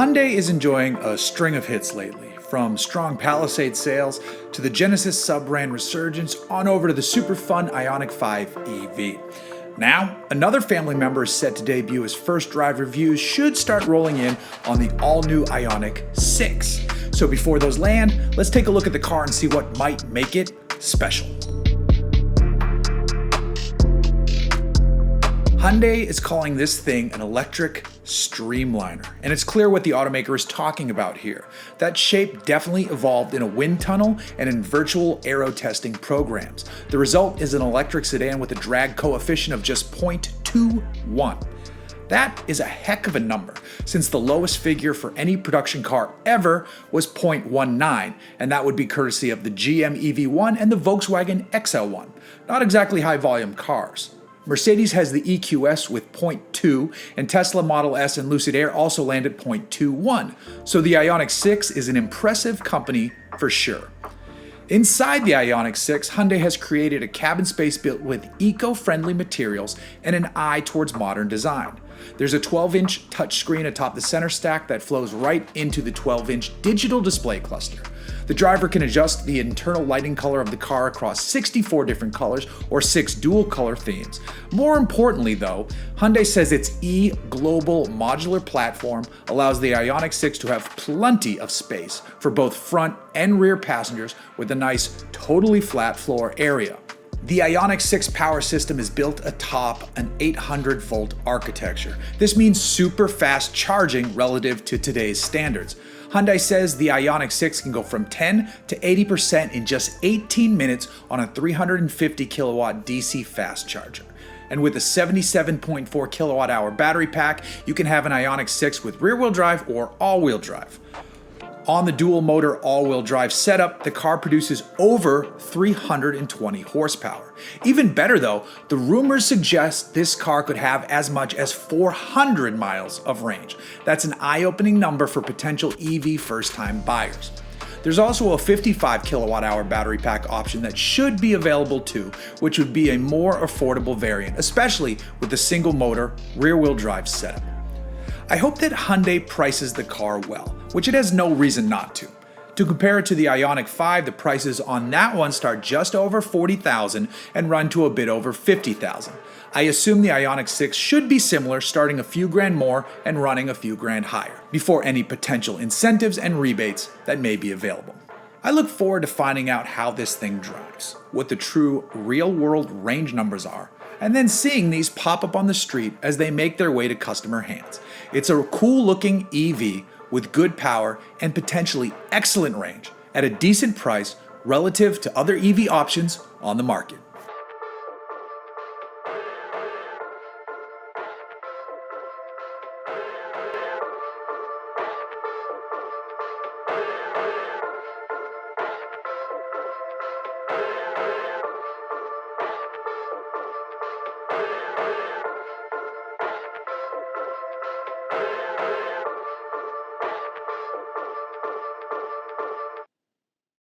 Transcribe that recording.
Hyundai is enjoying a string of hits lately, from strong Palisade sales to the Genesis sub-brand resurgence on over to the super fun Ioniq 5 EV. Now, another family member is set to debut as first drive reviews should start rolling in on the all-new Ioniq 6. So before those land, let's take a look at the car and see what might make it special. Hyundai is calling this thing an Electric Streamliner, and it's clear what the automaker is talking about here. That shape definitely evolved in a wind tunnel and in virtual aero testing programs. The result is an electric sedan with a drag coefficient of just 0.21. That is a heck of a number, since the lowest figure for any production car ever was 0.19, and that would be courtesy of the GM EV1 and the Volkswagen XL1. Not exactly high volume cars. Mercedes has the EQS with 0.2, and Tesla Model S and Lucid Air also land at 0.21, so the Ioniq 6 is an impressive company for sure. Inside the Ioniq 6, Hyundai has created a cabin space built with eco-friendly materials and an eye towards modern design. There's a 12-inch touchscreen atop the center stack that flows right into the 12-inch digital display cluster. The driver can adjust the internal lighting color of the car across 64 different colors or 6 dual color themes. More importantly though, Hyundai says its E-Global modular platform allows the Ioniq 6 to have plenty of space for both front and rear passengers with a nice, totally flat floor area. The Ioniq 6 power system is built atop an 800-volt architecture. This means super fast charging relative to today's standards. Hyundai says the Ioniq 6 can go from 10 to 80% in just 18 minutes on a 350 kilowatt DC fast charger. And with a 77.4 kilowatt hour battery pack, you can have an Ioniq 6 with rear-wheel drive or all-wheel drive. On the dual motor all-wheel drive setup, the car produces over 320 horsepower. Even better though, the rumors suggest this car could have as much as 400 miles of range. That's an eye-opening number for potential EV first-time buyers. There's also a 55 kilowatt hour battery pack option that should be available too, which would be a more affordable variant, especially with the single motor rear-wheel drive setup. I hope that Hyundai prices the car well, which it has no reason not to. To compare it to the Ioniq 5, the prices on that one start just over $40,000 and run to a bit over $50,000. I assume the Ioniq 6 should be similar, starting a few grand more and running a few grand higher, before any potential incentives and rebates that may be available. I look forward to finding out how this thing drives, what the true real-world range numbers are, and then seeing these pop up on the street as they make their way to customer hands. It's a cool-looking EV with good power and potentially excellent range at a decent price relative to other EV options on the market.